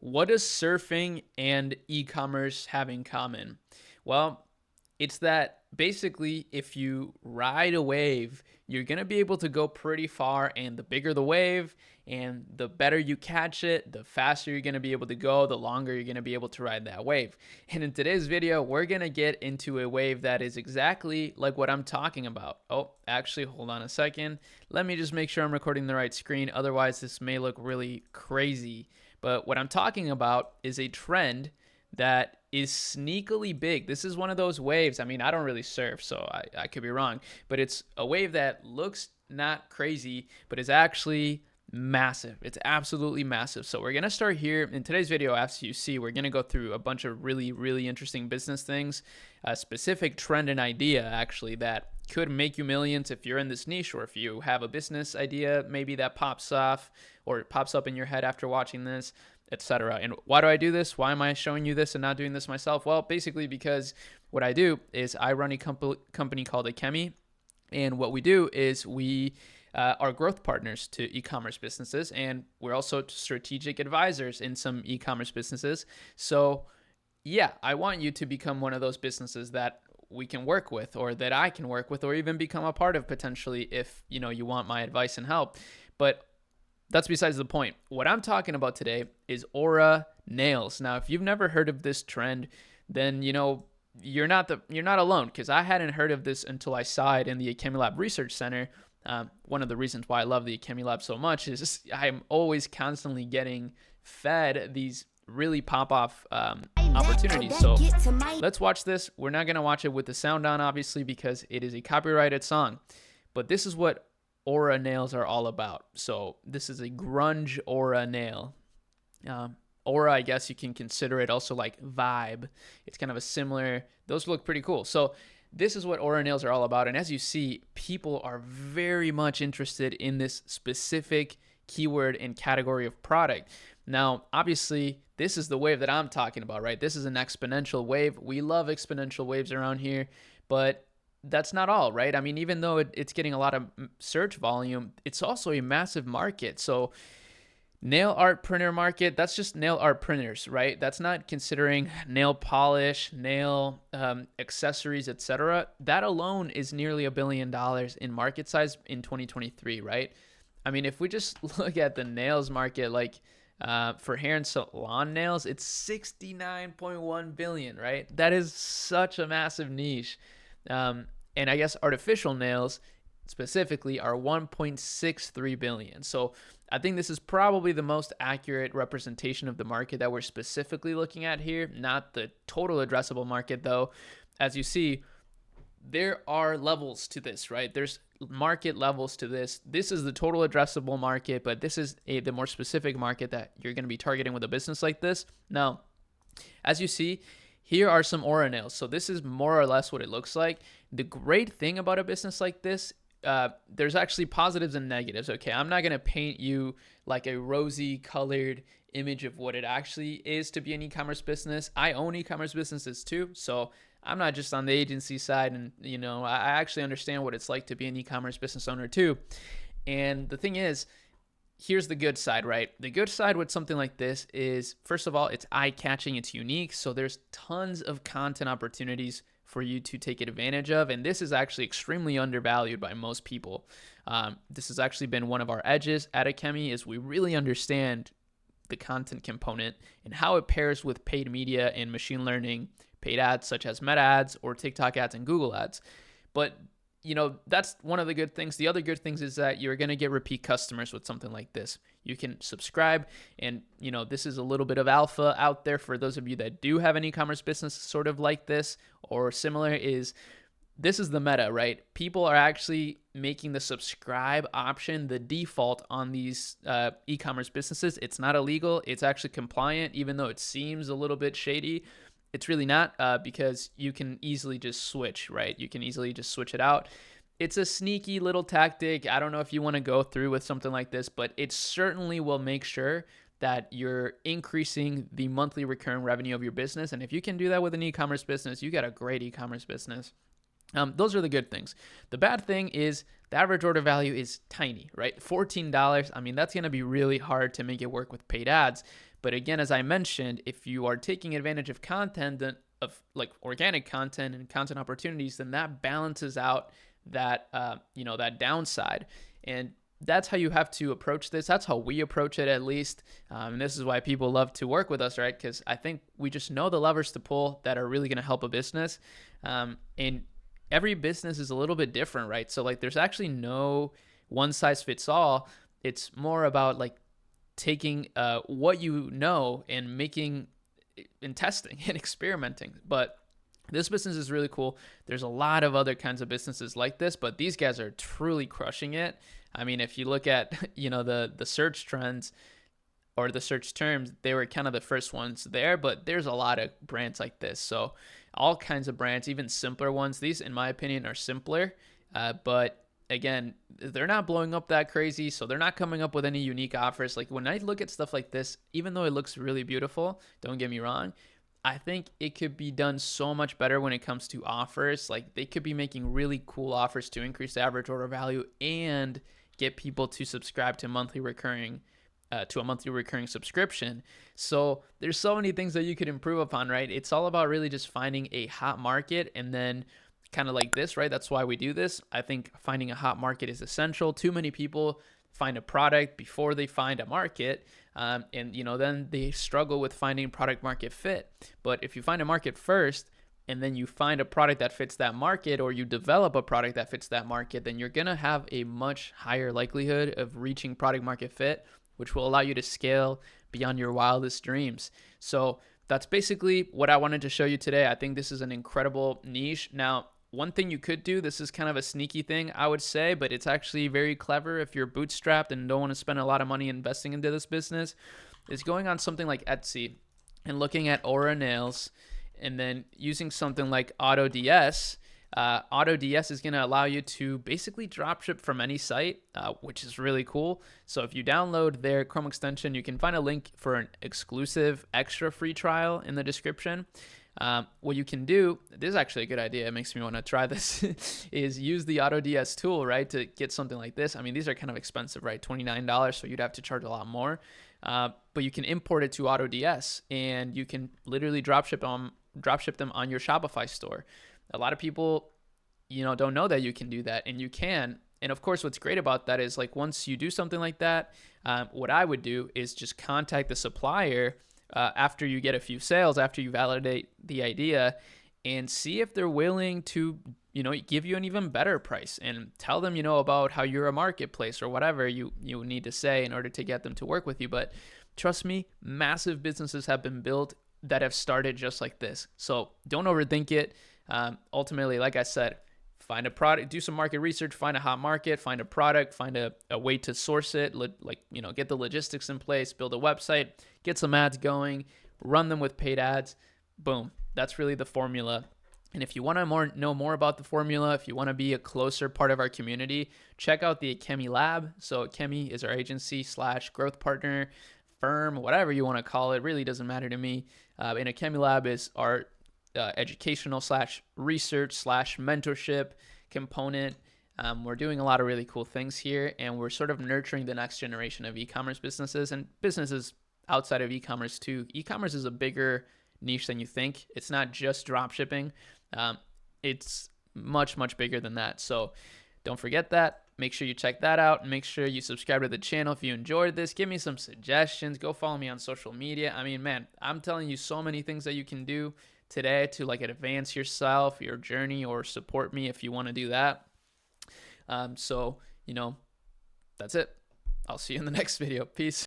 What does surfing and e-commerce have in common? Well, it's that basically if you ride a wave, you're going to be able to go pretty far, and the bigger the wave and the better you catch it, the faster you're going to be able to go, the longer you're going to be able to ride that wave. And in today's video, we're going to get into a wave that is exactly like what I'm talking about. Oh, actually, hold on a second. Let me just make sure I'm recording the right screen. Otherwise, this may look really crazy. But what I'm talking about is a trend that is sneakily big. This is one of those waves. I mean, I don't really surf, so I could be wrong, but it's a wave that looks not crazy, but is actually massive. It's absolutely massive. So we're going to start here in today's video. As you see, we're going to go through a bunch of really interesting business things, a specific trend and idea actually that could make you millions if you're in this niche, or if you have a business idea maybe that pops off or pops up in your head after watching this, etc. And why do I do this? Why am I showing you this and not doing this myself? Well, basically because what I do is I run a company called Akemi, and what we do is we are growth partners to e-commerce businesses, and we're also strategic advisors in some e-commerce businesses. So yeah, I want you to become one of those businesses that we can work with, or that I can work with, or even become a part of potentially if you want my advice and help. But that's besides the point. What I'm talking about today is Aura nails. Now, if you've never heard of this trend, then you're not alone, because I hadn't heard of this until I saw it in the Akemi Lab Research Center. One of the reasons why I love the Akemi Lab so much is just I'm always constantly getting fed these really pop-off opportunities. So let's watch this. We're not going to watch it with the sound on, obviously, because it is a copyrighted song. But this is what Aura nails are all about. So this is a grunge Aura nail. Aura, I guess you can consider it also like vibe. It's kind of a similar, those look pretty cool. So this is what Aura nails are all about. And as you see, people are very much interested in this specific keyword and category of product. Now, obviously, this is the wave that I'm talking about, right? This is an exponential wave. We love exponential waves around here, but that's not all, right? I mean, even though it's getting a lot of search volume, it's also a massive market. So nail art printer market, that's just nail art printers, right? That's not considering nail polish, nail accessories, etc. That alone is nearly $1 billion in market size in 2023, right? I mean, if we just look at the nails market, like for hair and salon nails, it's 69.1 billion, right? That is such a massive niche. And I guess artificial nails specifically are 1.63 billion. So I think this is probably the most accurate representation of the market that we're specifically looking at here, not the total addressable market though. As you see, there are levels to this, right? There's market levels to this. This is the total addressable market, but this is the more specific market that you're going to be targeting with a business like this. Now, as you see, here are some Aura nails. So this is more or less what it looks like. The great thing about a business like this, there's actually positives and negatives. Okay, I'm not going to paint you like a rosy colored image of what it actually is to be an e-commerce business. I own e-commerce businesses too, so I'm not just on the agency side, and I actually understand what it's like to be an e-commerce business owner too. And the thing is, here's the good side, right? The good side with something like this is, first of all, it's eye-catching, it's unique, so there's tons of content opportunities for you to take advantage of, and this is actually extremely undervalued by most people. This has actually been one of our edges at Akemi, is we really understand the content component and how it pairs with paid media and machine learning, paid ads such as Meta ads or TikTok ads and Google ads. But that's one of the good things. The other good things is that you're going to get repeat customers with something like this. You can subscribe, and this is a little bit of alpha out there for those of you that do have an e-commerce business sort of like this or similar. This is the meta, right? People are actually making the subscribe option the default on these e-commerce businesses. It's not illegal. It's actually compliant, even though it seems a little bit shady. It's really not, because you can easily just switch, right? You can easily just switch it out. It's a sneaky little tactic. I don't know if you want to go through with something like this, but it certainly will make sure that you're increasing the monthly recurring revenue of your business. And if you can do that with an e-commerce business, you got a great e-commerce business. Those are the good things. The bad thing is the average order value is tiny, right? $14. I mean, that's going to be really hard to make it work with paid ads. But again, as I mentioned, if you are taking advantage of content, of like organic content and content opportunities, then that balances out that that downside. And that's how you have to approach this. That's how we approach it, at least. And this is why people love to work with us, right? Because I think we just know the levers to pull that are really going to help a business. And every business is a little bit different, right? So like, there's actually no one size fits all. It's more about like taking what you know and making and testing and experimenting. But this business is really cool. There's a lot of other kinds of businesses like this, but these guys are truly crushing it. I mean, if you look at, the search trends or the search terms, they were kind of the first ones there, but there's a lot of brands like this. So all kinds of brands, even simpler ones. These, in my opinion, are simpler, but again, they're not blowing up that crazy, so they're not coming up with any unique offers. Like when I look at stuff like this, even though it looks really beautiful, don't get me wrong, I think it could be done so much better when it comes to offers. Like they could be making really cool offers to increase the average order value and get people to subscribe to a monthly recurring subscription. So there's so many things that you could improve upon, right? It's all about really just finding a hot market and then kind of like this, right? That's why we do this. I think finding a hot market is essential. Too many people find a product before they find a market, and then they struggle with finding product market fit. But if you find a market first and then you find a product that fits that market, or you develop a product that fits that market, then you're gonna have a much higher likelihood of reaching product market fit, which will allow you to scale beyond your wildest dreams. So that's basically what I wanted to show you today. I think this is an incredible niche. Now, one thing you could do, this is kind of a sneaky thing, I would say, but it's actually very clever if you're bootstrapped and don't want to spend a lot of money investing into this business, is going on something like Etsy and looking at Aura Nails and then using something like AutoDS. AutoDS is going to allow you to basically dropship from any site, which is really cool. So if you download their Chrome extension, you can find a link for an exclusive extra free trial in the description. What you can do, this is actually a good idea, it makes me want to try this, is use the AutoDS tool, right, to get something like this. I mean, these are kind of expensive, right, $29, so you'd have to charge a lot more. But you can import it to AutoDS, and you can literally dropship them on your Shopify store. A lot of people, don't know that you can do that, and you can. And of course, what's great about that is like once you do something like that, what I would do is just contact the supplier after you get a few sales, after you validate the idea, and see if they're willing to, give you an even better price, and tell them, about how you're a marketplace or whatever you need to say in order to get them to work with you. But trust me, massive businesses have been built that have started just like this. So don't overthink it. Ultimately, like I said, find a product, do some market research, find a hot market, find a product, find a way to source it, get the logistics in place, build a website, get some ads going, run them with paid ads. Boom. That's really the formula. And if you want to know more about the formula, if you want to be a closer part of our community, check out the Akemi Lab. So Akemi is our agency / growth partner, firm, whatever you want to call it. Really doesn't matter to me. And Akemi Lab is our educational / research / mentorship component. We're doing a lot of really cool things here, and we're sort of nurturing the next generation of e-commerce businesses and businesses outside of e-commerce too. E-commerce is a bigger niche than you think. It's not just drop shipping. It's much, much bigger than that. So don't forget that. Make sure you check that out, and make sure you subscribe to the channel if you enjoyed this. Give me some suggestions. Go follow me on social media. I mean, man, I'm telling you so many things that you can do today to like advance yourself, your journey, or support me if you want to do that. So that's it. I'll see you in the next video. Peace.